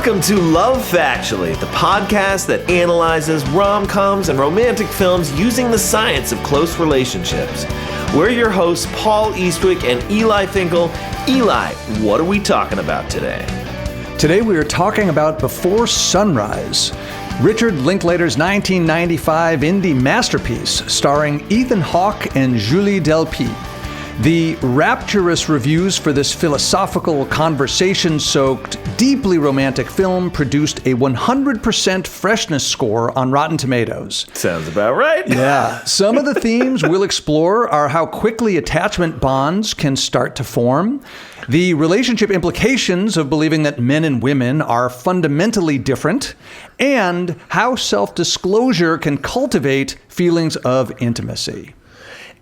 Welcome to Love Factually, the podcast that analyzes rom-coms and romantic films using the science of close relationships. We're your hosts, Paul Eastwick and Eli Finkel. Eli, what are we talking about today? Today we are talking about Before Sunrise, Richard Linklater's 1995 indie masterpiece starring Ethan Hawke and Julie Delpy. The rapturous reviews for this philosophical, conversation-soaked, deeply romantic film produced a 100% freshness score on Rotten Tomatoes. Sounds about right. Yeah. Some of the themes we'll explore are how quickly attachment bonds can start to form, the relationship implications of believing that men and women are fundamentally different, and how self-disclosure can cultivate feelings of intimacy.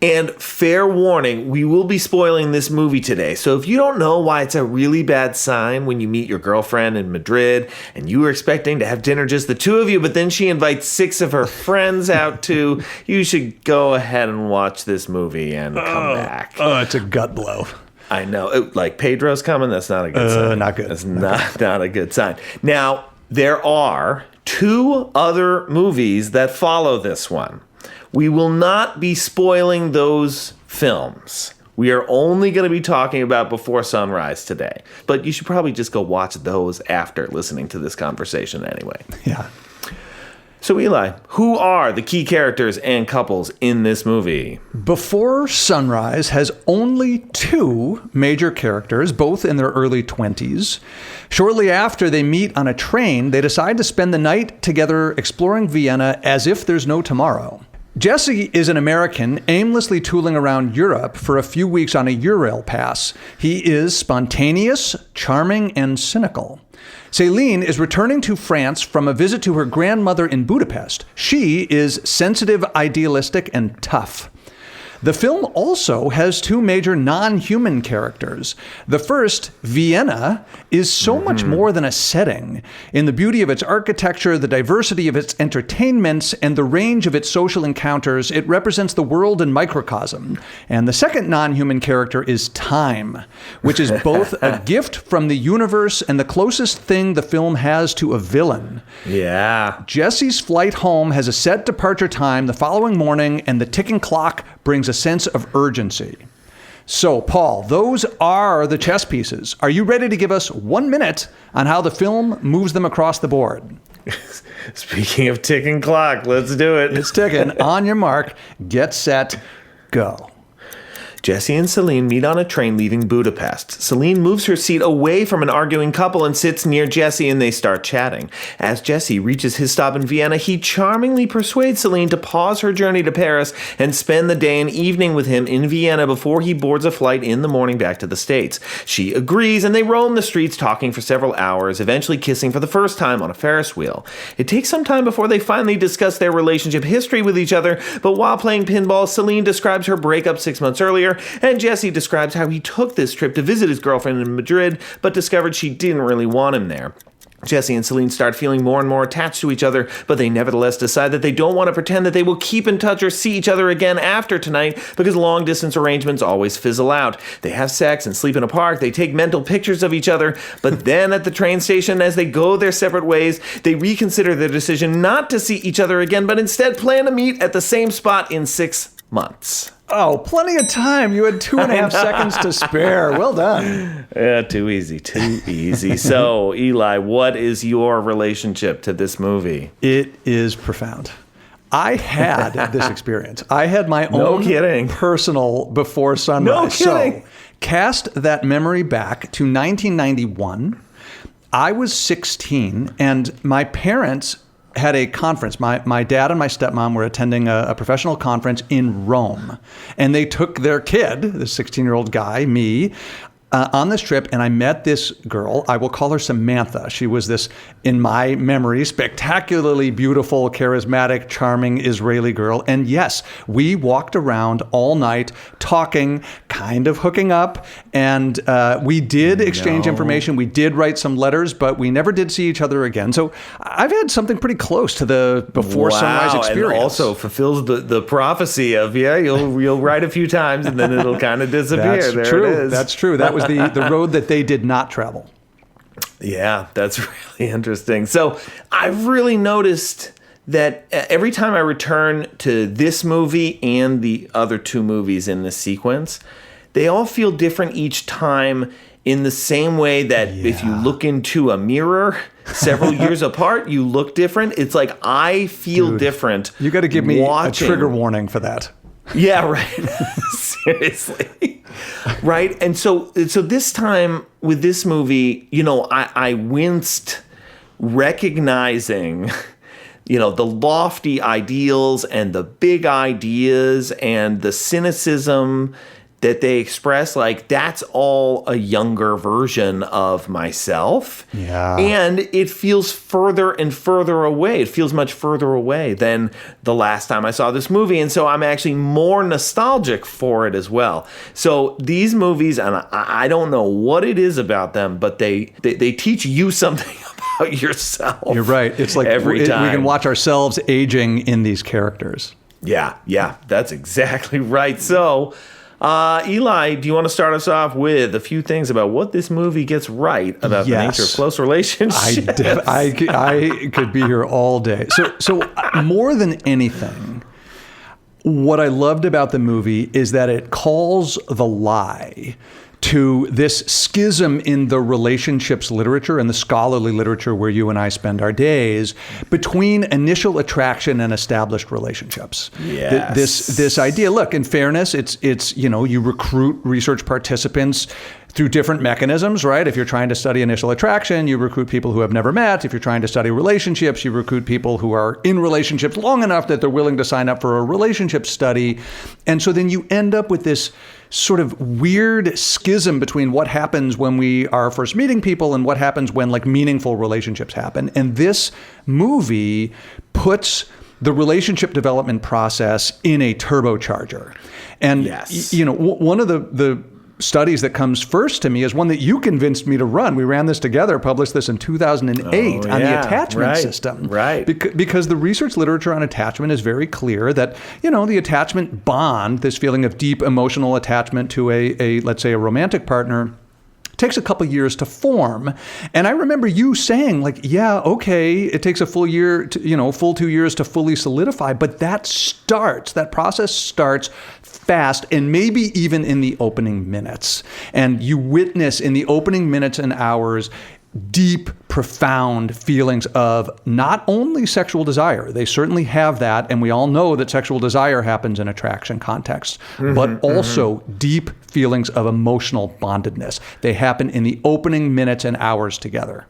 And fair warning, we will be spoiling this movie today. So if you don't know why it's a really bad sign when you meet your girlfriend in Madrid and you were expecting to have dinner just the two of you, but then she invites 6 of her friends out too, you should go ahead and watch this movie and come back. Oh, it's a gut blow. I know. Like Pedro's coming, that's not a good sign. Not good. That's not a good sign. Now, there are 2 other movies that follow this one. We will not be spoiling those films. We are only going to be talking about Before Sunrise today. But you should probably just go watch those after listening to this conversation anyway. Yeah. So Eli, who are the key characters and couples in this movie? Before Sunrise has only 2 major characters, both in their early 20s. Shortly after they meet on a train, they decide to spend the night together exploring Vienna as if there's no tomorrow. Jesse is an American aimlessly tooling around Europe for a few weeks on a Eurail pass. He is spontaneous, charming, and cynical. Céline is returning to France from a visit to her grandmother in Budapest. She is sensitive, idealistic, and tough. The film also has 2 major non-human characters. The first, Vienna, is so much more than a setting. In the beauty of its architecture, the diversity of its entertainments, and the range of its social encounters, it represents the world in microcosm. And the second non-human character is time, which is both a gift from the universe and the closest thing the film has to a villain. Yeah. Jesse's flight home has a set departure time the following morning, and the ticking clock brings a sense of urgency. So, Paul, those are the chess pieces. Are you ready to give us 1 minute on how the film moves them across the board? Speaking of ticking clock, let's do it. It's ticking. On your mark, get set, go. Jesse and Céline meet on a train leaving Budapest. Céline moves her seat away from an arguing couple and sits near Jesse, and they start chatting. As Jesse reaches his stop in Vienna, he charmingly persuades Céline to pause her journey to Paris and spend the day and evening with him in Vienna before he boards a flight in the morning back to the States. She agrees, and they roam the streets talking for several hours, eventually kissing for the first time on a Ferris wheel. It takes some time before they finally discuss their relationship history with each other, but while playing pinball, Céline describes her breakup 6 months earlier, and Jesse describes how he took this trip to visit his girlfriend in Madrid, but discovered she didn't really want him there. Jesse and Céline start feeling more and more attached to each other, but they nevertheless decide that they don't want to pretend that they will keep in touch or see each other again after tonight, because long-distance arrangements always fizzle out. They have sex and sleep in a park, they take mental pictures of each other, but then at the train station, as they go their separate ways, they reconsider their decision not to see each other again, but instead plan to meet at the same spot in 6 months. Oh, plenty of time. You had 2.5 seconds to spare. Well done. Yeah, too easy. So, Eli, what is your relationship to this movie? It is profound. I had this experience. I had my own personal Before Sunrise. No kidding. So, cast that memory back to 1991. I was 16, and my parents had a conference. My dad and my stepmom were attending a professional conference in Rome. And they took their kid, the 16-year-old guy, me, on this trip, and I met this girl. I will call her Samantha. She was this, in my memory, spectacularly beautiful, charismatic, charming Israeli girl. And yes, we walked around all night talking, kind of hooking up, and we did exchange information. We did write some letters, but we never did see each other again. So I've had something pretty close to the Before Sunrise experience. And also fulfills the prophecy of, you'll write a few times and then it'll kind of disappear. That's true. It is. That's true. That was the road that they did not travel. Yeah, that's really interesting. So I've really noticed that every time I return to this movie and the other two movies in this sequence, they all feel different each time, in the same way that if you look into a mirror several years apart, you look different. It's like I feel different. You got to give me a trigger warning for that. Yeah, right. Seriously. Right? And so this time with this movie, I winced recognizing, the lofty ideals and the big ideas and the cynicism that they express. Like, that's all a younger version of myself. Yeah. And it feels further and further away. It feels much further away than the last time I saw this movie. And so I'm actually more nostalgic for it as well. So these movies, and I don't know what it is about them, but they teach you something about yourself. You're right. It's like every time. We can watch ourselves aging in these characters. Yeah, that's exactly right. So, Eli, do you want to start us off with a few things about what this movie gets right about the nature of close relationships? I could be here all day. So more than anything, what I loved about the movie is that it calls the lie to this schism in the relationships literature and the scholarly literature where you and I spend our days between initial attraction and established relationships. Yes. This idea, look, in fairness, it's you recruit research participants through different mechanisms, right? If you're trying to study initial attraction, you recruit people who have never met. If you're trying to study relationships, you recruit people who are in relationships long enough that they're willing to sign up for a relationship study. And so then you end up with this sort of weird schism between what happens when we are first meeting people and what happens when like meaningful relationships happen. And this movie puts the relationship development process in a turbocharger. And one of the studies that comes first to me is one that you convinced me to run. We ran this together, published this in 2008 on the attachment system. Right. Because the research literature on attachment is very clear that, the attachment bond, this feeling of deep emotional attachment to a let's say a romantic partner, takes a couple years to form. And I remember you saying like, yeah, okay, it takes a full year, full 2 years to fully solidify, but that process starts fast and maybe even in the opening minutes. And you witness in the opening minutes and hours deep, profound feelings of not only sexual desire, they certainly have that, and we all know that sexual desire happens in attraction contexts, but also deep feelings of emotional bondedness. They happen in the opening minutes and hours together.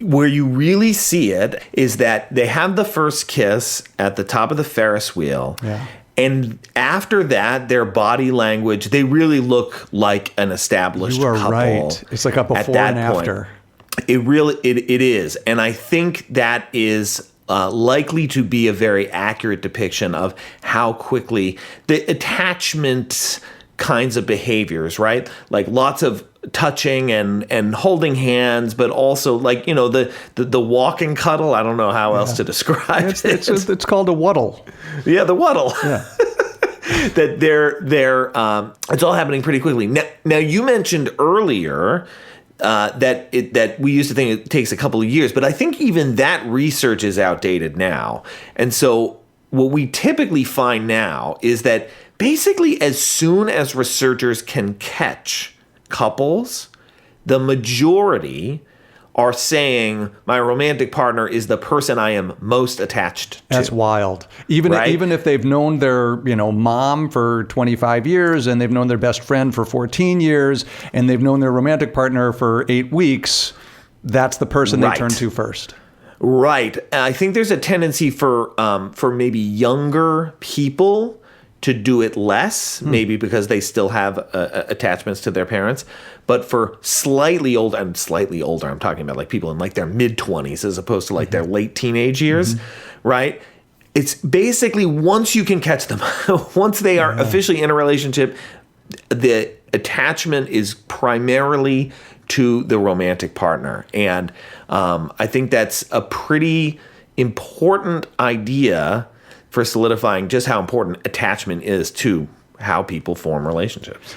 Where you really see it is that they have the first kiss at the top of the Ferris wheel. Yeah. And after that, their body language, they really look like an established couple. You are right. It's like a before and after. It is. And I think that is likely to be a very accurate depiction of how quickly the attachment kinds of behaviors, right? Like lots of touching and holding hands, but also like, the walk and cuddle. I don't know how else to describe it. It's called a wuddle. Yeah, the wuddle. Yeah. That they're it's all happening pretty quickly. Now you mentioned earlier that we used to think it takes a couple of years, but I think even that research is outdated now. And so what we typically find now is that basically as soon as researchers can catch couples, the majority are saying my romantic partner is the person I am most attached to. That's wild. Even if they've known their, mom for 25 years and they've known their best friend for 14 years and they've known their romantic partner for 8 weeks, that's the person they turn to first. Right. I think there's a tendency for maybe younger people to do it less, maybe because they still have attachments to their parents. But for slightly older, I'm talking about like people in like their mid-20s as opposed to like their late teenage years, right? It's basically once you can catch them, once they are officially in a relationship, the attachment is primarily to the romantic partner. And I think that's a pretty important idea for solidifying just how important attachment is to how people form relationships.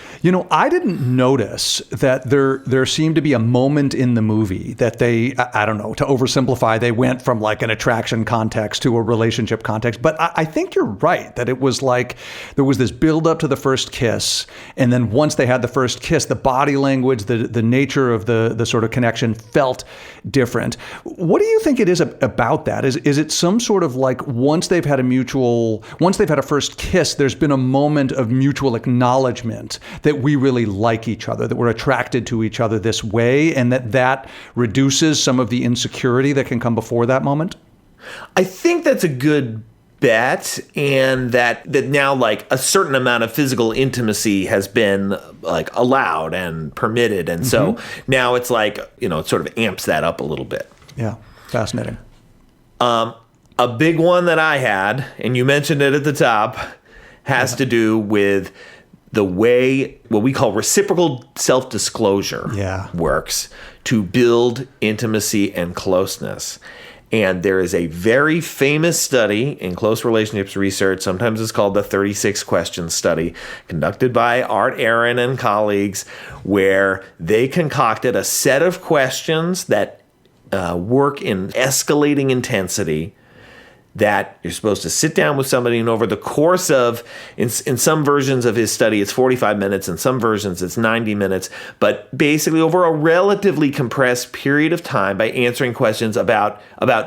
I didn't notice that there seemed to be a moment in the movie that they, I don't know, to oversimplify, they went from like an attraction context to a relationship context. But I think you're right that it was like there was this build up to the first kiss. And then once they had the first kiss, the body language, the nature of the sort of connection felt different. What do you think it is about that? Is it some sort of like once they've had a first kiss, there's been a moment of mutual acknowledgement that we really like each other, that we're attracted to each other this way, and that reduces some of the insecurity that can come before that moment? I think that's a good bet, and that now like a certain amount of physical intimacy has been like allowed and permitted, and so now it's like, it sort of amps that up a little bit. Yeah, fascinating. A big one that I had, and you mentioned it at the top, has to do with the way what we call reciprocal self-disclosure works to build intimacy and closeness. And there is a very famous study in close relationships research, sometimes it's called the 36 Questions study, conducted by Art Aaron and colleagues, where they concocted a set of questions that work in escalating intensity, that you're supposed to sit down with somebody, and over the course of, in some versions of his study, it's 45 minutes, in some versions it's 90 minutes, but basically over a relatively compressed period of time, by answering questions about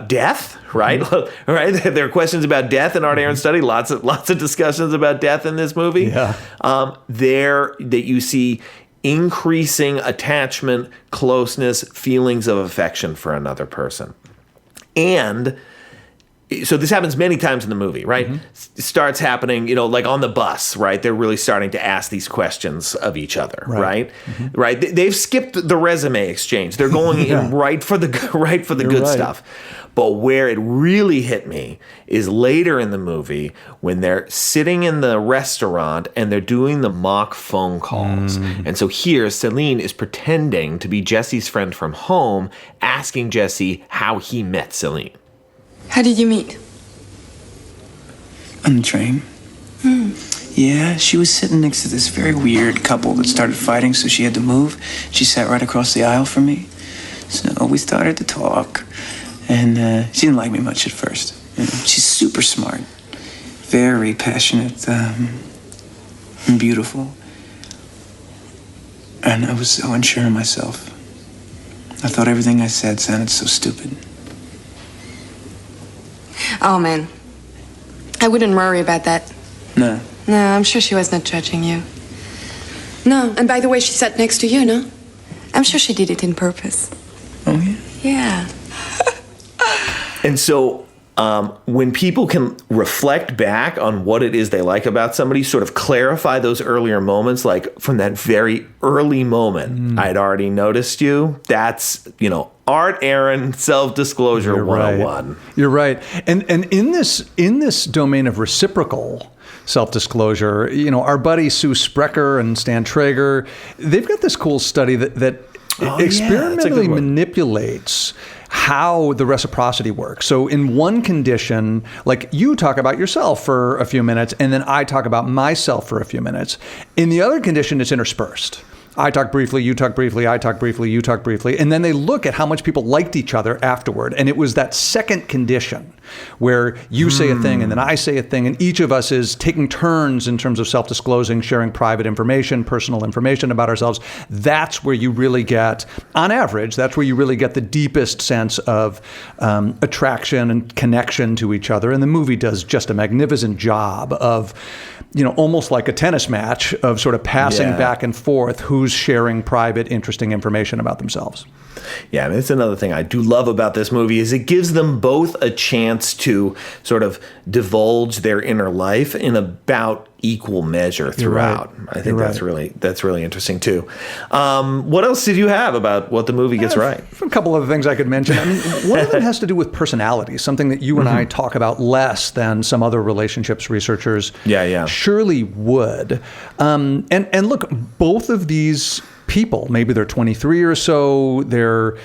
death, right? Right? There are questions about death in Art Aaron's study, lots of discussions about death in this movie. There that you see increasing attachment, closeness, feelings of affection for another person. And so this happens many times in the movie, right? It starts happening, like on the bus, right? They're really starting to ask these questions of each other, right? Right? They've skipped the resume exchange. They're going in right for the good stuff. But where it really hit me is later in the movie when they're sitting in the restaurant and they're doing the mock phone calls. And so here, Celine is pretending to be Jesse's friend from home, asking Jesse how he met Celine. How did you meet? On the train. Yeah, she was sitting next to this very weird couple that started fighting, so she had to move. She sat right across the aisle from me. So we started to talk, and she didn't like me much at first. She's super smart, very passionate, and beautiful. And I was so unsure of myself. I thought everything I said sounded so stupid. Oh, man. I wouldn't worry about that. No. No, I'm sure she was not judging you. No, and by the way, she sat next to you, no? I'm sure she did it in purpose. Oh, yeah? Yeah. And so when people can reflect back on what it is they like about somebody, sort of clarify those earlier moments, like from that very early moment, I'd already noticed you. That's, Art Aaron self-disclosure 101. You're right. And in this domain of reciprocal self-disclosure, our buddy Sue Sprecher and Stan Traeger, they've got this cool study that experimentally manipulates how the reciprocity works. So in one condition, like you talk about yourself for a few minutes, and then I talk about myself for a few minutes. In the other condition, it's interspersed. I talk briefly, you talk briefly, I talk briefly, you talk briefly. And then they look at how much people liked each other afterward. And it was that second condition where you say a thing and then I say a thing, and each of us is taking turns in terms of self-disclosing, sharing private information, personal information about ourselves. That's where you really get, on average, that's where you really get the deepest sense of attraction and connection to each other. And the movie does just a magnificent job of, almost like a tennis match of sort of passing back and forth who's sharing private, interesting information about themselves. Yeah, I mean, it's another thing I do love about this movie is it gives them both a chance to sort of divulge their inner life in about equal measure throughout. Right. I think that's really interesting too. What else did you have about what the movie gets right? A couple of things I could mention. I mean, one of them has to do with personality, something that you and I talk about less than some other relationships researchers surely would. And look, both of these people, maybe they're 23 or so, they're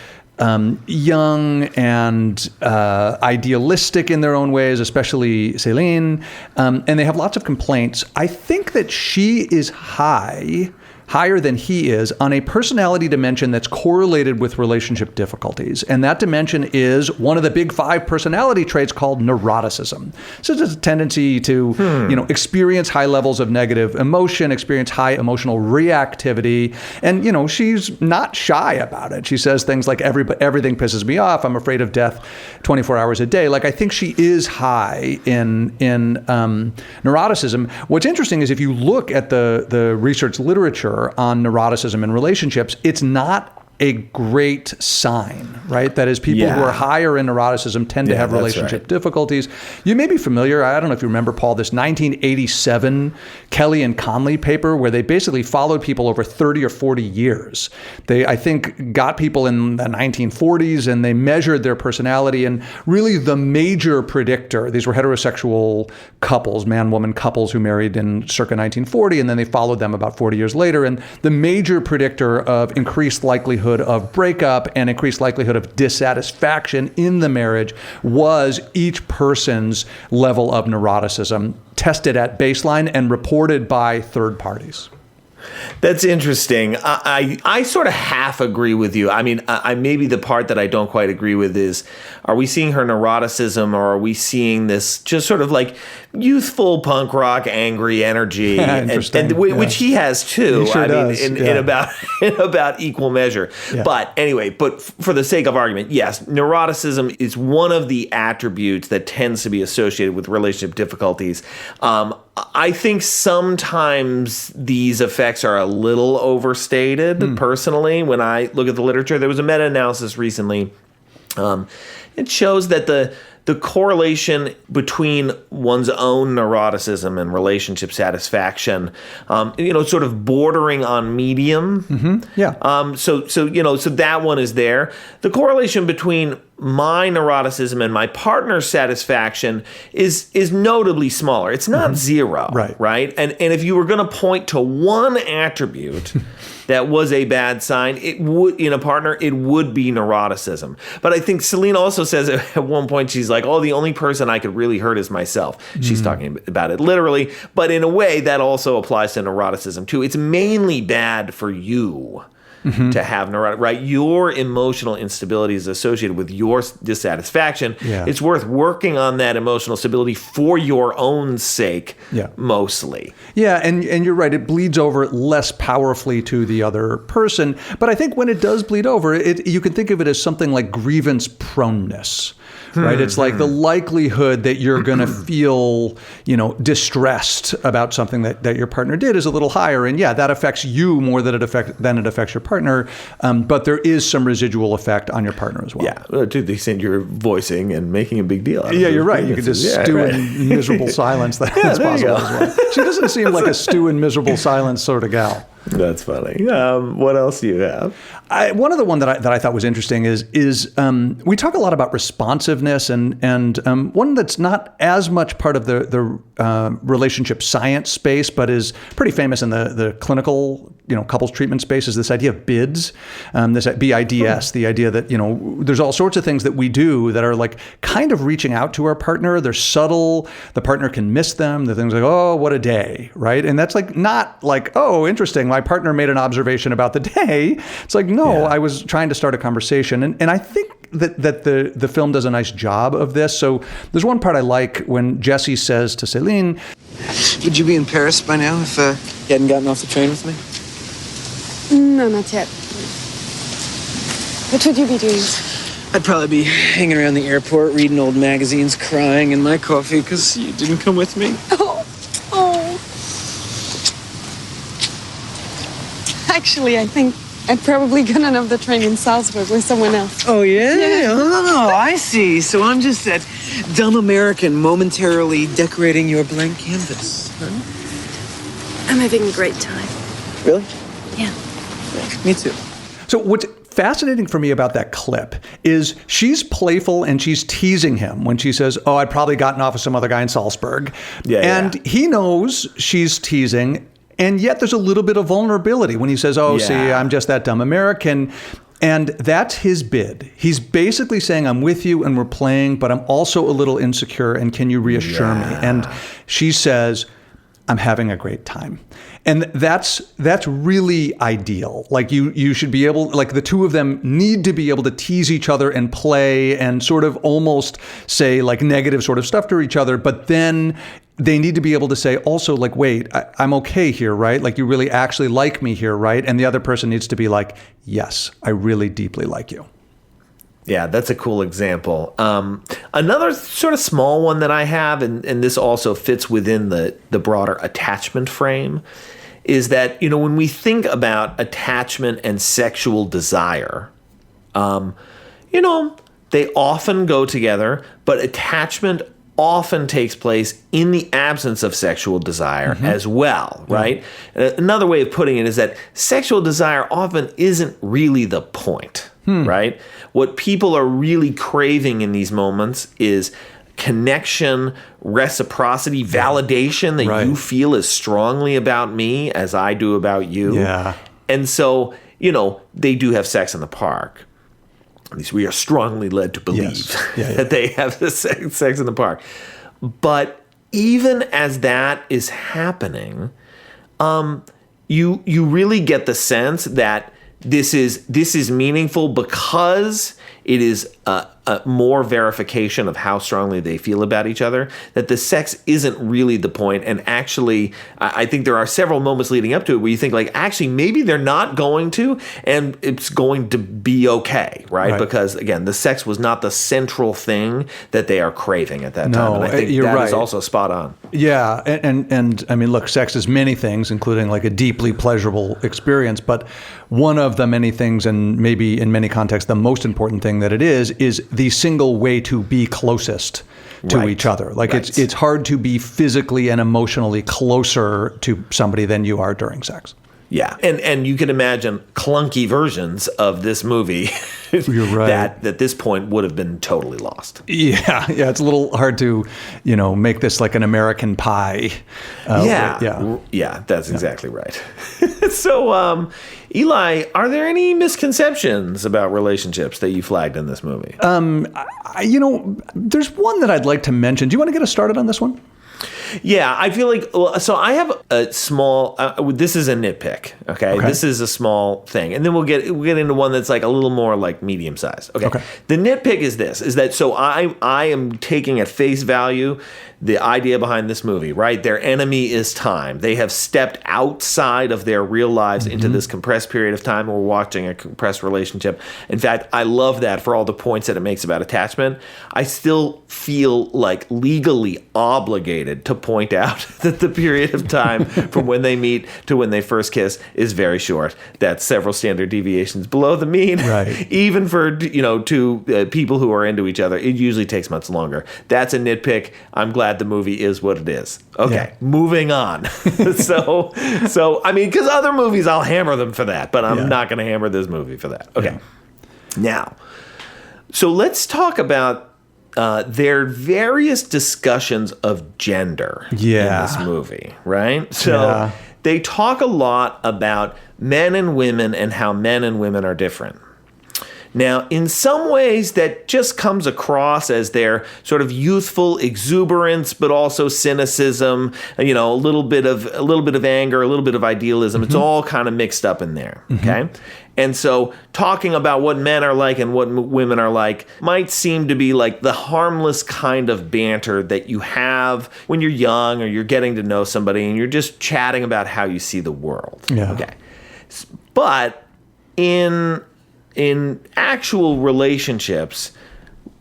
young and idealistic in their own ways, especially Celine, and they have lots of complaints. I think that she is higher than he is on a personality dimension that's correlated with relationship difficulties. And that dimension is one of the big 5 personality traits called neuroticism. So it's a tendency to, experience high levels of negative emotion, experience high emotional reactivity. And, she's not shy about it. She says things like, everything pisses me off. I'm afraid of death 24 hours a day. Like, I think she is high in neuroticism. What's interesting is if you look at the research literature on neuroticism in relationships, it's not a great sign, right? That is, people who are higher in neuroticism tend to have relationship difficulties. You may be familiar, I don't know if you remember, Paul, this 1987 Kelly and Conley paper where they basically followed people over 30 or 40 years. They, I think, got people in the 1940s and they measured their personality, and really the major predictor, these were heterosexual couples, man-woman couples who married in circa 1940, and then they followed them about 40 years later, and the major predictor of increased likelihood of breakup and increased likelihood of dissatisfaction in the marriage was each person's level of neuroticism tested at baseline and reported by third parties. That's interesting. I sort of half agree with you. I mean, I maybe the part that I don't quite agree with is, are we seeing her neuroticism, or are we seeing this just sort of like youthful punk rock angry energy, which he has too. He sure does. In about equal measure. Yeah. But anyway, for the sake of argument, yes, neuroticism is one of the attributes that tends to be associated with relationship difficulties. I think sometimes these effects are a little overstated, personally. When I look at the literature, there was a meta-analysis recently. It shows that the correlation between one's own neuroticism and relationship satisfaction, sort of bordering on medium. Mm-hmm. Yeah. So that one is there. The correlation between my neuroticism and my partner's satisfaction is notably smaller. It's not zero, right? And if you were going to point to one attribute that was a bad sign, it would, in a partner, it would be neuroticism. But I think Celine also says at one point, she's like, oh, the only person I could really hurt is myself. She's talking about it literally, but in a way that also applies to neuroticism too. It's mainly bad for you. To have neurotic, right? Your emotional instability is associated with your dissatisfaction. Yeah. It's worth working on that emotional stability for your own sake, mostly. Yeah, and you're right. It bleeds over less powerfully to the other person. But I think when it does bleed over, you can think of it as something like grievance proneness. Right? It's like the likelihood that you're going to feel, distressed about something that your partner did is a little higher. And that affects you more than it affects your partner. But there is some residual effect on your partner as well. Yeah, to the extent you're voicing and making a big deal out of it. Yeah, you're right. You could just stew in miserable silence. That's possible as well. She doesn't seem like a stew in miserable silence sort of gal. That's funny. What else do you have? One other one that I thought was interesting is we talk a lot about responsiveness, and one that's not as much part of the relationship science space, but is pretty famous in the clinical couples treatment space, is this idea of BIDS, this BIDS, the idea that there's all sorts of things that we do that are like kind of reaching out to our partner. They're subtle. The partner can miss them. The things like, oh, what a day, right? And that's like not like, oh, interesting, my partner made an observation about the day. It's like, no, I was trying to start a conversation. And I think that the film does a nice job of this. So there's one part I like when Jesse says to Celine, would you be in Paris by now if you hadn't gotten off the train with me? No, not yet. What would you be doing? I'd probably be hanging around the airport, reading old magazines, crying in my coffee because you didn't come with me. Oh. Actually, I think I'd probably gotten off the train in Salzburg with someone else. Oh, yeah? Oh, I see. So I'm just that dumb American momentarily decorating your blank canvas, huh? I'm having a great time. Really? Yeah. Me too. So what's fascinating for me about that clip is she's playful and she's teasing him when she says, oh, I'd probably gotten off with some other guy in Salzburg. He knows she's teasing. And yet there's a little bit of vulnerability when he says, oh, see, I'm just that dumb American. And that's his bid. He's basically saying, I'm with you and we're playing, but I'm also a little insecure, and can you reassure me? And she says, I'm having a great time. And that's really ideal. Like you should be able, like the two of them need to be able to tease each other and play and sort of almost say like negative sort of stuff to each other, but then they need to be able to say also like, wait, I'm okay here, right? Like you really actually like me here, right? And the other person needs to be like, yes, I really deeply like you. Yeah, that's a cool example. Another sort of small one that I have, and this also fits within the broader attachment frame, is that, when we think about attachment and sexual desire, they often go together, but attachment often takes place in the absence of sexual desire as well, right? Another way of putting it is that sexual desire often isn't really the point, right? What people are really craving in these moments is connection, reciprocity, validation that you feel as strongly about me as I do about you. Yeah. And so, they do have sex in the park. At least we are strongly led to believe that they have the sex in the park. But even as that is happening, you really get the sense that this is meaningful because it is more verification of how strongly they feel about each other, that the sex isn't really the point. And actually, I think there are several moments leading up to it where you think like, actually, maybe they're not going to, and it's going to be okay, right? Because again, the sex was not the central thing that they are craving at that time. And I think that is also spot on. Yeah. And I mean, look, sex is many things, including like a deeply pleasurable experience, but one of the many things, and maybe in many contexts, the most important thing that it is the single way to be closest to each other. Like it's hard to be physically and emotionally closer to somebody than you are during sex. Yeah, and you can imagine clunky versions of this movie You're right. that at this point would have been totally lost. Yeah, it's a little hard to, make this like an American Pie. That's exactly right. So, Eli, are there any misconceptions about relationships that you flagged in this movie? There's one that I'd like to mention. Do you want to get us started on this one? Yeah, I feel like, so I have a small, this is a nitpick, okay? This is a small thing. And then we'll get into one that's like a little more like medium sized. Okay. The nitpick is this, is that, so I am taking at face value the idea behind this movie, right? Their enemy is time. They have stepped outside of their real lives into this compressed period of time. We're watching a compressed relationship. In fact, I love that for all the points that it makes about attachment. I still feel like legally obligated to point out that the period of time from when they meet to when they first kiss is very short. That's several standard deviations below the mean. Right. Even for, two people who are into each other, it usually takes much longer. That's a nitpick. I'm glad the movie is what it is. Okay, moving on. So I mean, because other movies I'll hammer them for that, but I'm not going to hammer this movie for that. Okay. Now, so let's talk about their various discussions of gender in this movie, right? So they talk a lot about men and women and how men and women are different. Now, in some ways, that just comes across as their sort of youthful exuberance, but also cynicism. A little bit of anger, a little bit of idealism. It's all kind of mixed up in there. Okay, and so talking about what men are like and what women are like might seem to be like the harmless kind of banter that you have when you're young or you're getting to know somebody and you're just chatting about how you see the world. Okay, but in actual relationships,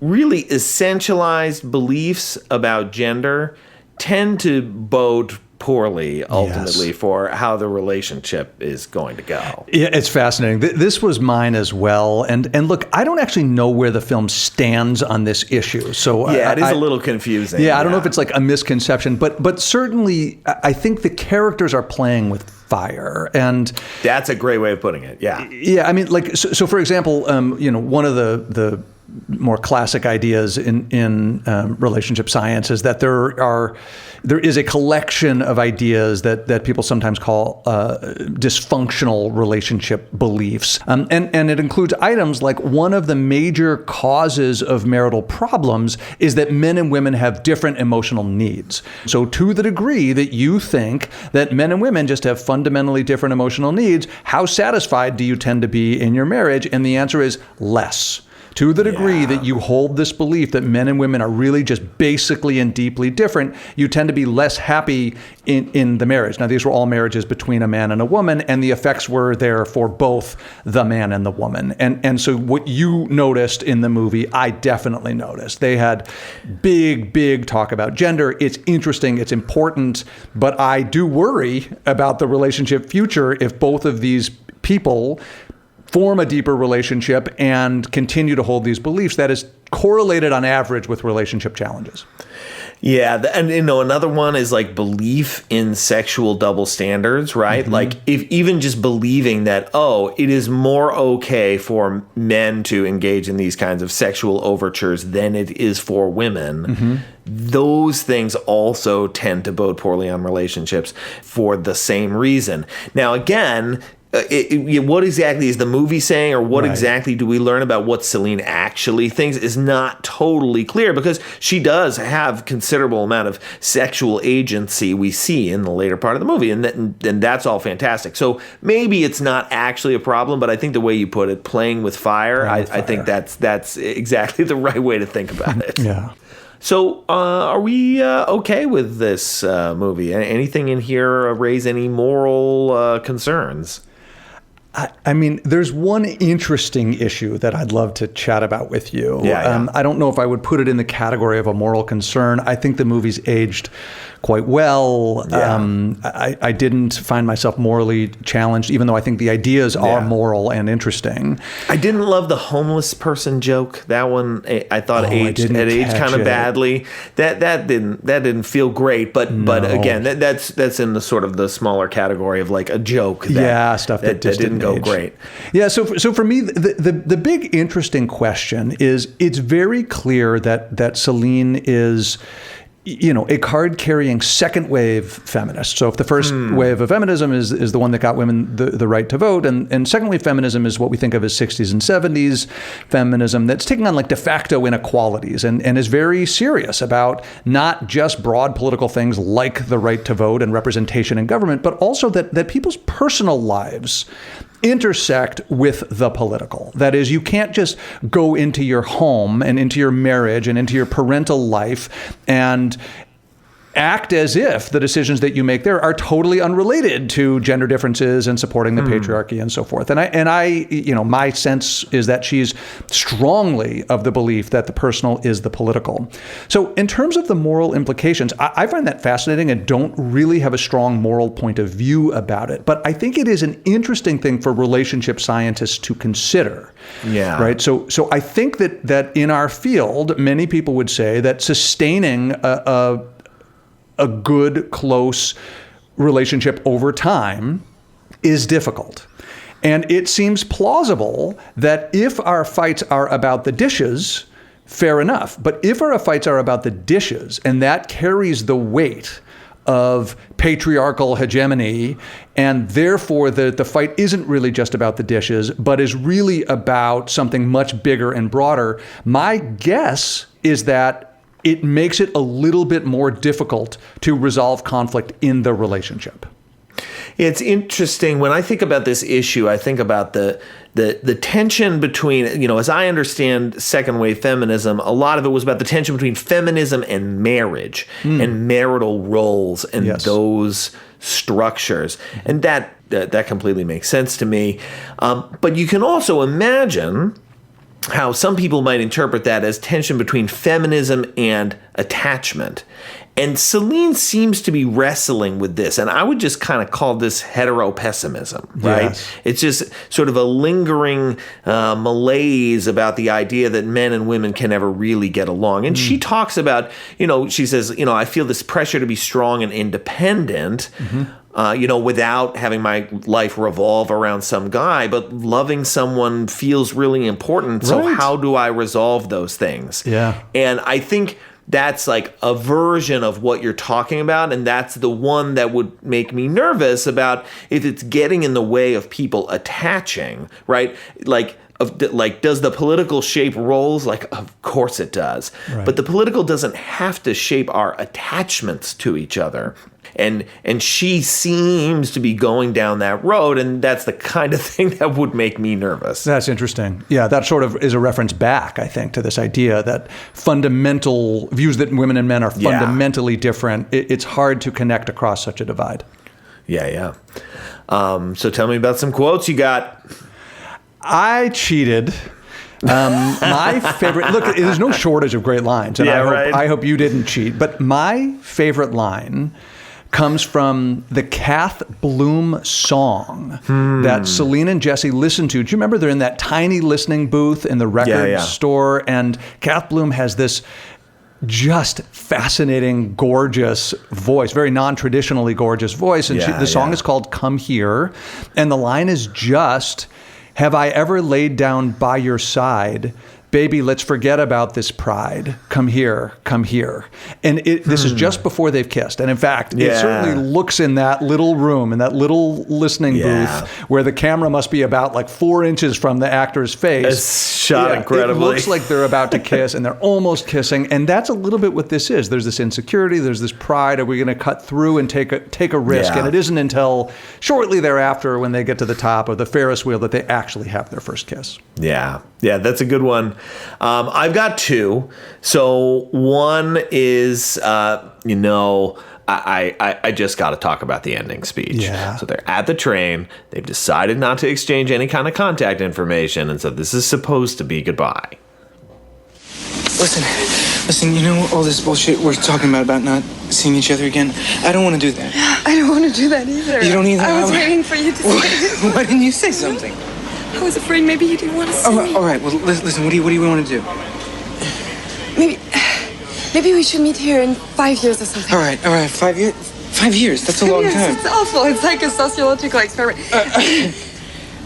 really essentialized beliefs about gender tend to bode poorly ultimately for how the relationship is going to go. Yeah, it's fascinating. This was mine as well. And look, I don't actually know where the film stands on this issue. So it is a little confusing. I don't know if it's like a misconception, but certainly I think the characters are playing with fire, and that's a great way of putting it. I mean, like, so for example, one of the more classic ideas in relationship science is that there is a collection of ideas that people sometimes call dysfunctional relationship beliefs, and it includes items like one of the major causes of marital problems is that men and women have different emotional needs. So to the degree that you think that men and women just have fundamentally different emotional needs, how satisfied do you tend to be in your marriage? And the answer is less. To the degree that you hold this belief that men and women are really just basically and deeply different, you tend to be less happy in the marriage. Now, these were all marriages between a man and a woman, and the effects were there for both the man and the woman. And so what you noticed in the movie, I definitely noticed. They had big talk about gender. It's interesting, it's important, but I do worry about the relationship future if both of these people form a deeper relationship and continue to hold these beliefs that is correlated on average with relationship challenges. Yeah, and another one is like belief in sexual double standards, right? Mm-hmm. Like if even just believing that, it is more okay for men to engage in these kinds of sexual overtures than it is for women. Mm-hmm. Those things also tend to bode poorly on relationships for the same reason. Now, again, what exactly is the movie saying, or what exactly do we learn about what Celine actually thinks is not totally clear, because she does have considerable amount of sexual agency we see in the later part of the movie, and that's all fantastic. So maybe it's not actually a problem, but I think the way you put it, playing with fire, I think that's exactly the right way to think about it. Yeah. So are we okay with this movie? Anything in here raise any moral concerns? I mean, there's one interesting issue that I'd love to chat about with you. Yeah. I don't know if I would put it in the category of a moral concern. I think the movie's aged quite well. Yeah. I didn't find myself morally challenged, even though I think the ideas are moral and interesting. I didn't love the homeless person joke. That one I thought aged kind of badly. That didn't feel great. But again, that's in the sort of the smaller category of like a joke. Stuff that didn't go great. Yeah. So for me, the big interesting question is, it's very clear that Celine is, a card-carrying second wave feminist. So if the first wave of feminism is the one that got women the right to vote, and second wave feminism is what we think of as 60s and 70s feminism that's taking on like de facto inequalities and is very serious about not just broad political things like the right to vote and representation in government, but also that people's personal lives intersect with the political. That is, you can't just go into your home and into your marriage and into your parental life and act as if the decisions that you make there are totally unrelated to gender differences and supporting the patriarchy and so forth. And I, my sense is that she's strongly of the belief that the personal is the political. So in terms of the moral implications, I find that fascinating and don't really have a strong moral point of view about it. But I think it is an interesting thing for relationship scientists to consider. Yeah. Right. So I think that in our field, many people would say that sustaining a good, close relationship over time is difficult. And it seems plausible that if our fights are about the dishes, fair enough. But if our fights are about the dishes, and that carries the weight of patriarchal hegemony, and therefore the fight isn't really just about the dishes, but is really about something much bigger and broader, my guess is that it makes it a little bit more difficult to resolve conflict in the relationship. It's interesting. When I think about this issue, I think about the tension between, as I understand second wave feminism, a lot of it was about the tension between feminism and marriage and marital roles and those structures. And that completely makes sense to me. But you can also imagine how some people might interpret that as tension between feminism and attachment. And Celine seems to be wrestling with this. And I would just kind of call this hetero-pessimism, right? Yes. It's just sort of a lingering malaise about the idea that men and women can never really get along. And she talks about, she says, I feel this pressure to be strong and independent. without having my life revolve around some guy, but loving someone feels really important. So Right. how do I resolve those things? Yeah. And I think that's like a version of what you're talking about, and that's the one that would make me nervous about if it's getting in the way of people attaching, right? Like, does the political shape roles? Like, of course it does. Right. But the political doesn't have to shape our attachments to each other. And she seems to be going down that road, and that's the kind of thing that would make me nervous. That's interesting. Yeah, that sort of is a reference back, I think, to this idea that fundamental views that women and men are fundamentally different. It's hard to connect across such a divide. Yeah. So tell me about some quotes you got. I cheated. My favorite, look, there's no shortage of great lines, and I hope you didn't cheat, but my favorite line comes from the Kath Bloom song that Celine and Jesse listened to. Do you remember they're in that tiny listening booth in the record store, and Kath Bloom has this just fascinating, gorgeous voice, very non-traditionally gorgeous voice, and the song is called Come Here, and the line is just, have I ever laid down by your side? Baby, let's forget about this pride. Come here, come here. And this is just before they've kissed. And in fact, it certainly looks in that little room, in that little listening booth, where the camera must be about like 4 inches from the actor's face. It's shot incredibly. It looks like they're about to kiss, and they're almost kissing. And that's a little bit what this is. There's this insecurity, there's this pride. Are we going to cut through and take a risk? Yeah. And it isn't until shortly thereafter, when they get to the top of the Ferris wheel, that they actually have their first kiss. Yeah, that's a good one. I've got two. So one is, I just got to talk about the ending speech. Yeah. So they're at the train. They've decided not to exchange any kind of contact information. And so this is supposed to be goodbye. Listen, you know all this bullshit we're talking about not seeing each other again? I don't want to do that. I don't want to do that either. You don't either? I was waiting for you to say it. Why didn't you say something? I was afraid maybe you didn't want to see me. All right, well, listen, what do you want to do? Maybe we should meet here in 5 years or something. All right, 5 years? 5 years, that's a long time. It's awful. It's like a sociological experiment.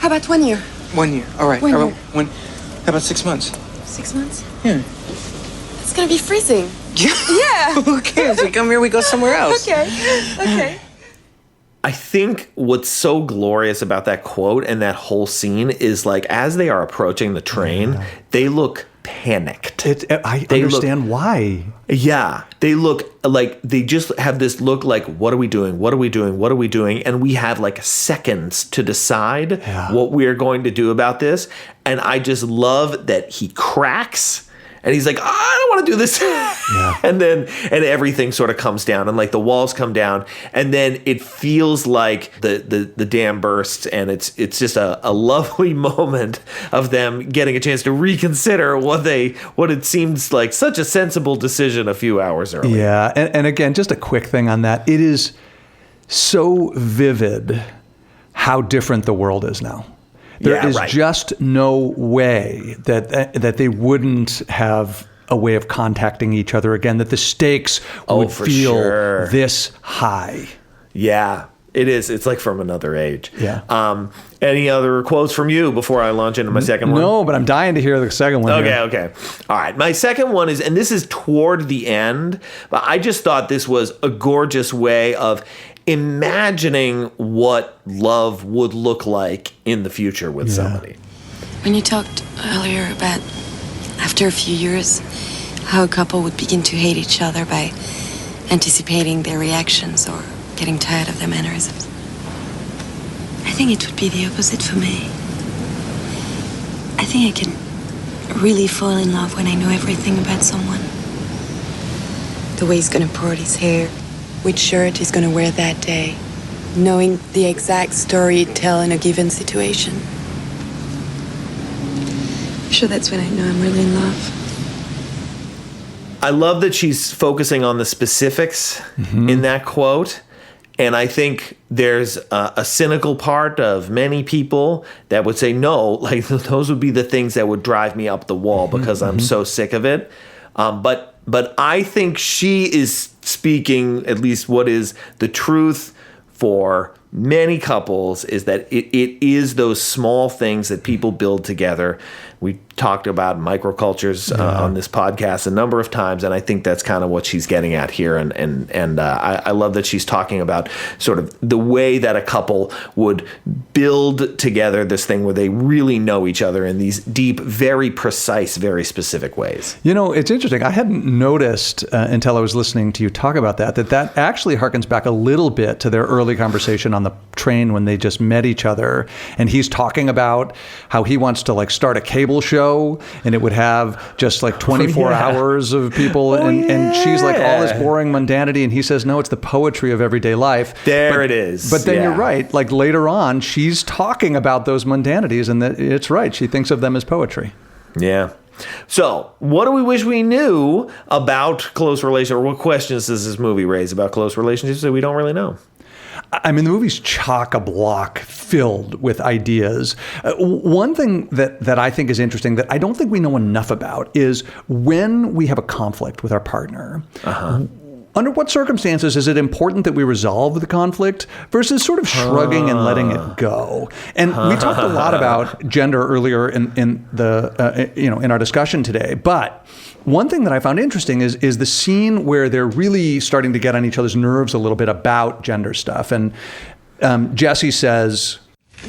How about 1 year? 1 year, all right. 1 year. How about 6 months? 6 months? Yeah. It's gonna be freezing. Yeah. Who cares? We come here, we go somewhere else. Okay. I think what's so glorious about that quote and that whole scene is like as they are approaching the train, they look panicked. I understand why. Yeah, they look like they just have this look like, what are we doing? What are we doing? What are we doing? And we have like seconds to decide what we are going to do about this. And I just love that he cracks. And he's like, I don't want to do this. And everything sort of comes down, and like the walls come down, and then it feels like the dam bursts, and it's just a lovely moment of them getting a chance to reconsider what it seems like such a sensible decision a few hours earlier. Yeah, and again, just a quick thing on that. It is so vivid how different the world is now. There is just no way that they wouldn't have a way of contacting each other again, that the stakes would feel this high. Yeah, it is. It's like from another age. Yeah. Any other quotes from you before I launch into my second one? No, but I'm dying to hear the second one. Okay. All right. My second one is, and this is toward the end, but I just thought this was a gorgeous way of imagining what love would look like in the future with somebody. When you talked earlier about after a few years, how a couple would begin to hate each other by anticipating their reactions or getting tired of their mannerisms, I think it would be the opposite for me. I think I can really fall in love when I know everything about someone. The way he's gonna pour out his hair, which shirt he's gonna wear that day, knowing the exact story he'd tell in a given situation. I'm sure that's when I know I'm really in love. I love that she's focusing on the specifics in that quote. And I think there's a cynical part of many people that would say, no, like those would be the things that would drive me up the wall because I'm so sick of it. But I think she is speaking at least what is the truth for many couples is that it is those small things that people build together. We talked about microcultures on this podcast a number of times, and I think that's kind of what she's getting at here. And I love that she's talking about sort of the way that a couple would build together this thing where they really know each other in these deep, very precise, very specific ways. You know, it's interesting. I hadn't noticed until I was listening to you talk about that actually harkens back a little bit to their early conversation on the train when they just met each other. And he's talking about how he wants to like start a cable show, and it would have just like 24 hours of people. And she's like, all this boring mundanity. And he says, no, it's the poetry of everyday life. It is. But then you're right. Like later on, she's talking about those mundanities, and that it's right. She thinks of them as poetry. Yeah. So, what do we wish we knew about close relationships? Or what questions does this movie raise about close relationships that we don't really know? I mean, the movie's chock-a-block filled with ideas. One thing that I think is interesting that I don't think we know enough about is when we have a conflict with our partner. Under what circumstances is it important that we resolve the conflict versus sort of shrugging and letting it go? And we talked a lot about gender earlier in the in our discussion today, but one thing that I found interesting is the scene where they're really starting to get on each other's nerves a little bit about gender stuff. And Jesse says,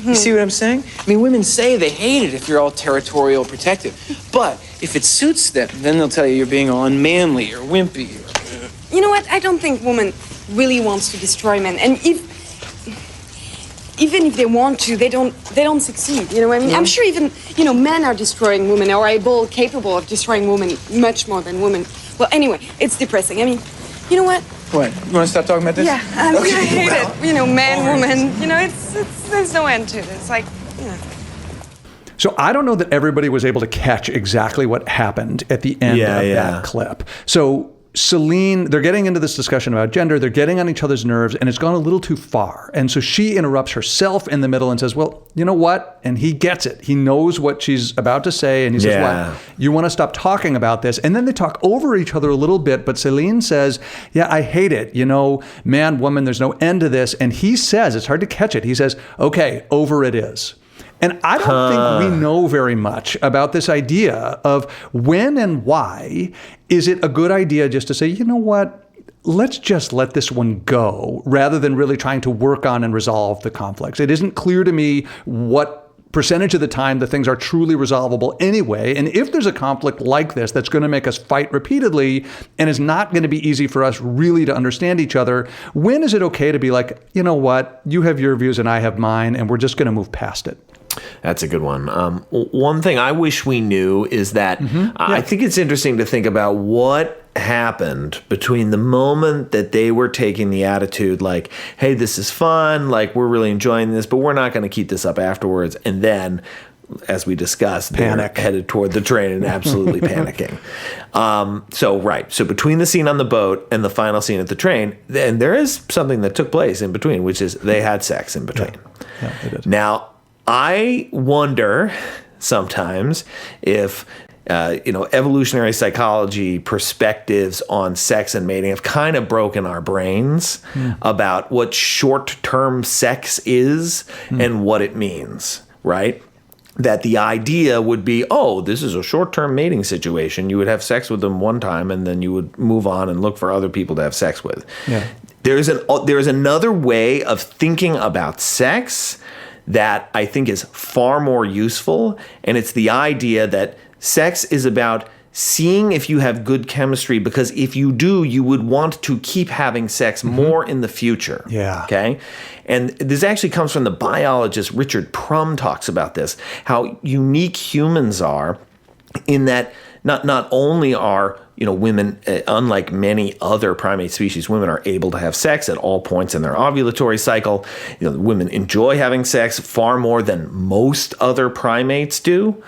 You see what I'm saying? I mean, women say they hate it if you're all territorial protective. But if it suits them, then they'll tell you you're being all unmanly or wimpy. You know what? I don't think women really wants to destroy men. And even if they want to, they don't succeed. You know what I mean? I'm sure even, men are destroying women or capable of destroying women much more than women. Well, anyway, it's depressing. I mean, you know what? What? You want to stop talking about this? Yeah, I hate it. Man, woman, it's there's no end to it. It's like, So I don't know that everybody was able to catch exactly what happened at the end of that clip. So Celine, they're getting into this discussion about gender, they're getting on each other's nerves, and it's gone a little too far. And so she interrupts herself in the middle and says, well, you know what? And he gets it. He knows what she's about to say, and he says, what? You want to stop talking about this? And then they talk over each other a little bit, but Celine says, yeah, I hate it. Man, woman, there's no end to this. And he says, it's hard to catch it. He says, okay, over it is. And I don't think we know very much about this idea of when and why is it a good idea just to say, you know what, let's just let this one go rather than really trying to work on and resolve the conflicts. It isn't clear to me what percentage of the time the things are truly resolvable anyway. And if there's a conflict like this that's going to make us fight repeatedly and is not going to be easy for us really to understand each other, when is it okay to be like, you know what, you have your views and I have mine, and we're just going to move past it? That's a good one. One thing I wish we knew is that I think it's interesting to think about what happened between the moment that they were taking the attitude like, hey, this is fun, like we're really enjoying this, but we're not going to keep this up afterwards. And then, as we discussed, they're headed toward the train and absolutely panicking. So between the scene on the boat and the final scene at the train, and there is something that took place in between, which is they had sex in between. Yeah, they did. Now, I wonder sometimes if, evolutionary psychology perspectives on sex and mating have kind of broken our brains about what short-term sex is and what it means, right? That the idea would be, this is a short-term mating situation. You would have sex with them one time and then you would move on and look for other people to have sex with. Yeah. There's another way of thinking about sex that I think is far more useful, and it's the idea that sex is about seeing if you have good chemistry, because if you do, you would want to keep having sex more in the future. Yeah. Okay? And this actually comes from the biologist Richard Prum talks about this, how unique humans are in that not only are women, unlike many other primate species, women are able to have sex at all points in their ovulatory cycle. Women enjoy having sex far more than most other primates do.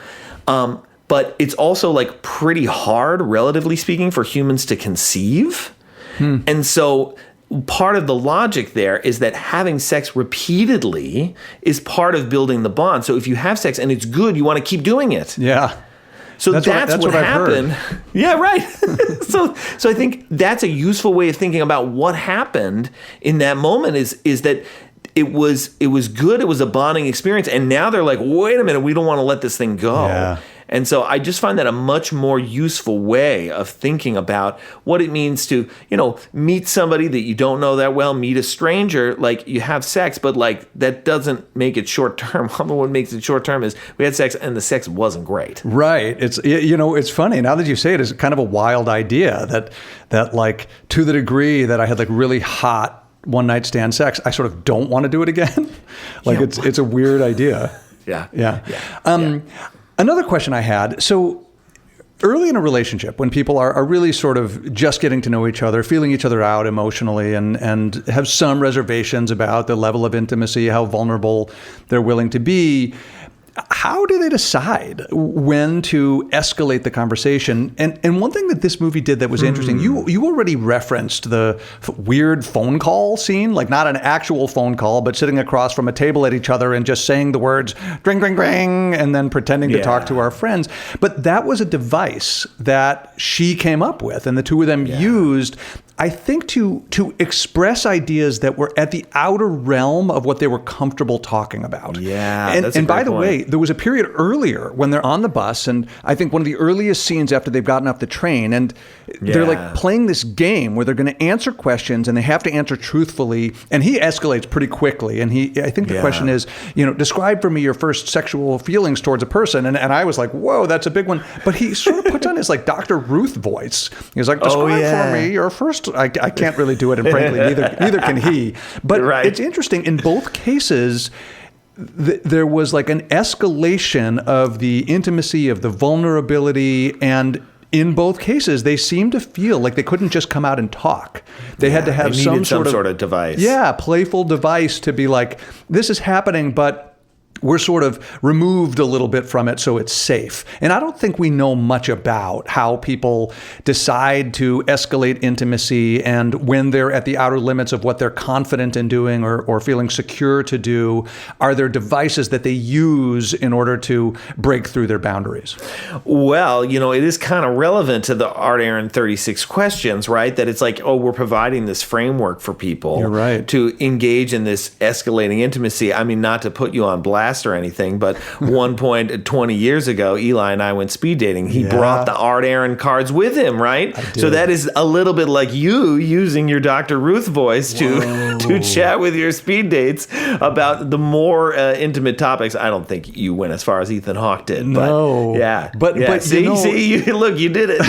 But it's also like pretty hard, relatively speaking, for humans to conceive. And so part of the logic there is that having sex repeatedly is part of building the bond. So if you have sex and it's good, you want to keep doing it. Yeah. So that's what I've happened. heard. Yeah, right. so I think that's a useful way of thinking about what happened in that moment is that it was good. It was a bonding experience. And now they're like, wait a minute, we don't want to let this thing go. Yeah. And so I just find that a much more useful way of thinking about what it means to, meet somebody that you don't know that well, meet a stranger, like you have sex, but like that doesn't make it short term. What makes it short term is we had sex and the sex wasn't great. Right. It's funny now that you say it, it's kind of a wild idea that like to the degree that I had like really hot one night stand sex, I sort of don't want to do it again. It's a weird idea. Yeah. Another question I had, so early in a relationship, when people are really sort of just getting to know each other, feeling each other out emotionally, and have some reservations about the level of intimacy, how vulnerable they're willing to be, how do they decide when to escalate the conversation? And one thing that this movie did that was interesting, you already referenced the weird phone call scene, like not an actual phone call, but sitting across from a table at each other and just saying the words, ring, ring, ring, and then pretending to talk to our friends. But that was a device that she came up with and the two of them used, I think, to express ideas that were at the outer realm of what they were comfortable talking about. Yeah, and by the way, there was a period earlier when they're on the bus, and I think one of the earliest scenes after they've gotten off the train, and they're like playing this game where they're going to answer questions and they have to answer truthfully, and he escalates pretty quickly. And I think the question is, describe for me your first sexual feelings towards a person. And I was like, whoa, that's a big one. But he sort of puts on his like Dr. Ruth voice. He's like, describe for me your first. I can't really do it, and frankly, neither can he. But it's interesting. In both cases, there was like an escalation of the intimacy, of the vulnerability, and in both cases, they seemed to feel like they couldn't just come out and talk. They had to have some sort of device. Yeah, playful device to be like, this is happening, but we're sort of removed a little bit from it so it's safe. And I don't think we know much about how people decide to escalate intimacy and when they're at the outer limits of what they're confident in doing or feeling secure to do. Are there devices that they use in order to break through their boundaries? Well, it is kind of relevant to the Art Aaron 36 questions, right? That it's like, we're providing this framework for people to engage in this escalating intimacy. I mean, not to put you on blast or anything, but one point 20 years ago, Eli and I went speed dating. He brought the Art Aaron cards with him, right? So that is a little bit like you using your Dr. Ruth voice to chat with your speed dates about the more intimate topics. I don't think you went as far as Ethan Hawke did. No. But see, look, you did it.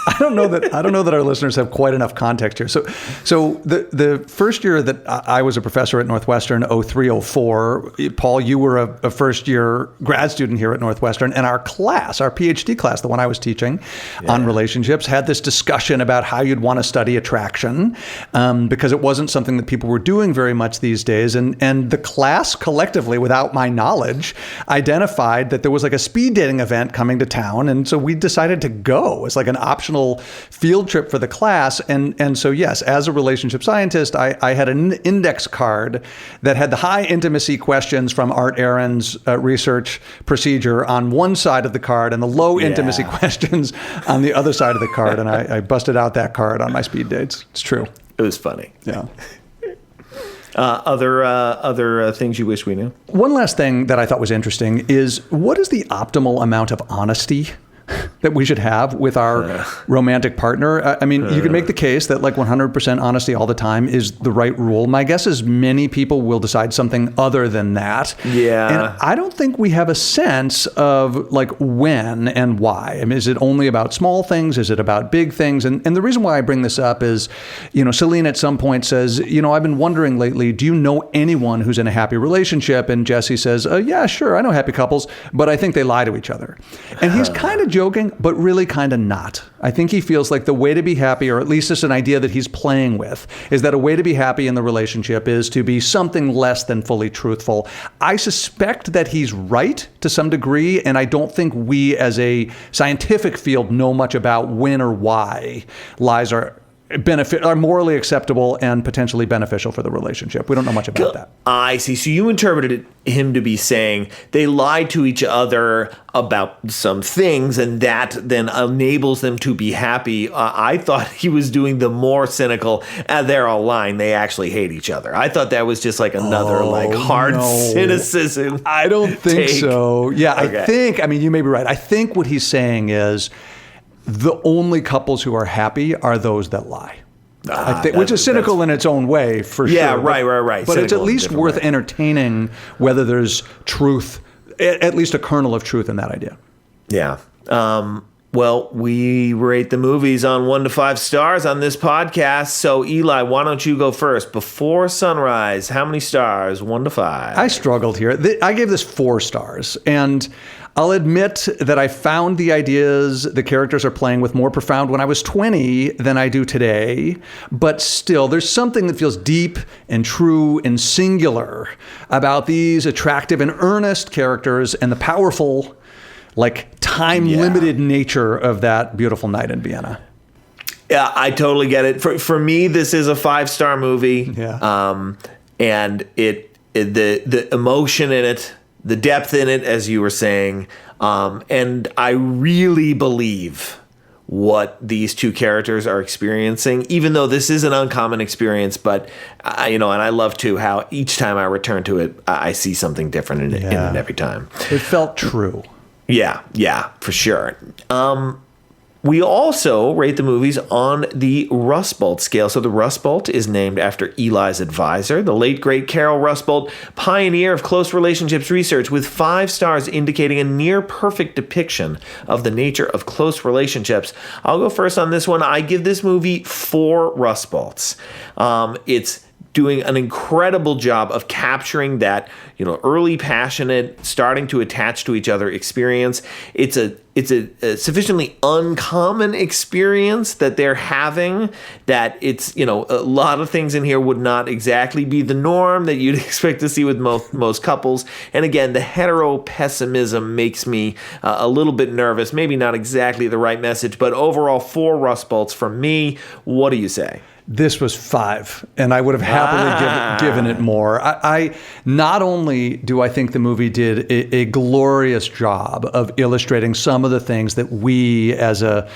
I don't know that our listeners have quite enough context here. So the first year that I was a professor at Northwestern, 0304, Paul, you were a first-year grad student here at Northwestern, and our class, our PhD class, the one I was teaching on relationships, had this discussion about how you'd want to study attraction because it wasn't something that people were doing very much these days. And the class collectively, without my knowledge, identified that there was like a speed dating event coming to town, and so we decided to go. It's like an optional field trip for the class. And so, yes, as a relationship scientist, I had an index card that had the high intimacy questions from Art Aaron's research procedure on one side of the card and the low intimacy questions on the other side of the card. And I busted out that card on my speed dates. It's true. It was funny. Yeah. Other things you wish we knew? One last thing that I thought was interesting is, what is the optimal amount of honesty that we should have with our romantic partner? I mean, you could make the case that like 100% honesty all the time is the right rule. My guess is many people will decide something other than that. Yeah. And I don't think we have a sense of like when and why. I mean, is it only about small things? Is it about big things? And the reason why I bring this up is, Celine at some point says, I've been wondering lately, do you know anyone who's in a happy relationship? And Jesse says, yeah, sure, I know happy couples, but I think they lie to each other. And he's kind of joking, but really kind of not. I think he feels like the way to be happy, or at least it's an idea that he's playing with, is that a way to be happy in the relationship is to be something less than fully truthful. I suspect that he's right to some degree, and I don't think we as a scientific field know much about when or why lies are are morally acceptable and potentially beneficial for the relationship. We don't know much about that. I see. So you interpreted him to be saying they lied to each other about some things, and that then enables them to be happy. I thought he was doing the more cynical, they're all lying, they actually hate each other. I thought that was just like another hard cynicism. I don't think so. Yeah, Okay. I mean, you may be right. I think what he's saying is the only couples who are happy are those that lie. Which is cynical in its own way, for sure. Yeah, right. But Cynical it's at least worth entertaining whether there's truth, at least a kernel of truth in that idea. Yeah. Well, we rate the movies on 1 to 5 stars on this podcast. So, Eli, why don't you go first? Before Sunrise, how many stars? 1 to 5. I struggled here. I gave this 4 stars. And I'll admit that I found the ideas the characters are playing with more profound when I was 20 than I do today. But still, there's something that feels deep and true and singular about these attractive and earnest characters and the powerful, time-limited nature of that beautiful night in Vienna. Yeah, I totally get it. For me, this is a 5-star movie. Yeah. And the emotion in it, the depth in it, as you were saying, and I really believe what these two characters are experiencing, even though this is an uncommon experience. But and I love too how each time I return to it, I see something different in it every time. It felt true. Yeah, for sure. We also rate the movies on the Rust Bolt scale. So the Rust Bolt is named after Eli's advisor, the late, great Carol Rust Bolt, pioneer of close relationships research, with 5 stars indicating a near-perfect depiction of the nature of close relationships. I'll go first on this one. I give this movie 4 Rust Bolts. It's doing an incredible job of capturing that, early passionate, starting to attach to each other experience. It's a sufficiently uncommon experience that they're having, that it's, a lot of things in here would not exactly be the norm that you'd expect to see with most couples. And again, the hetero-pessimism makes me a little bit nervous. Maybe not exactly the right message, but overall 4 Rust Bolts from me. What do you say? This was 5, and I would have happily given it more. I not only do I think the movie did a glorious job of illustrating some of the things that we as a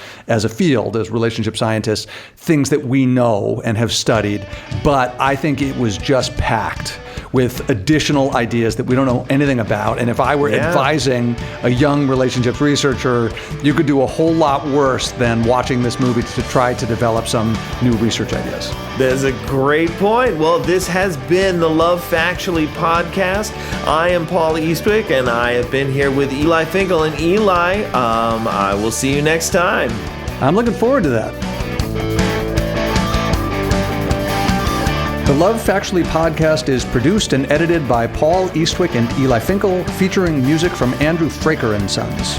field, as relationship scientists, things that we know and have studied, but I think it was just packed with additional ideas that we don't know anything about. And if I were advising a young relationships researcher, you could do a whole lot worse than watching this movie to try to develop some new research ideas. That's a great point. Well, this has been the Love Factually podcast. I am Paul Eastwick, and I have been here with Eli Finkel. And Eli, I will see you next time. I'm looking forward to that. The Love Factually podcast is produced and edited by Paul Eastwick and Eli Finkel, featuring music from Andrew Fraker and Sons.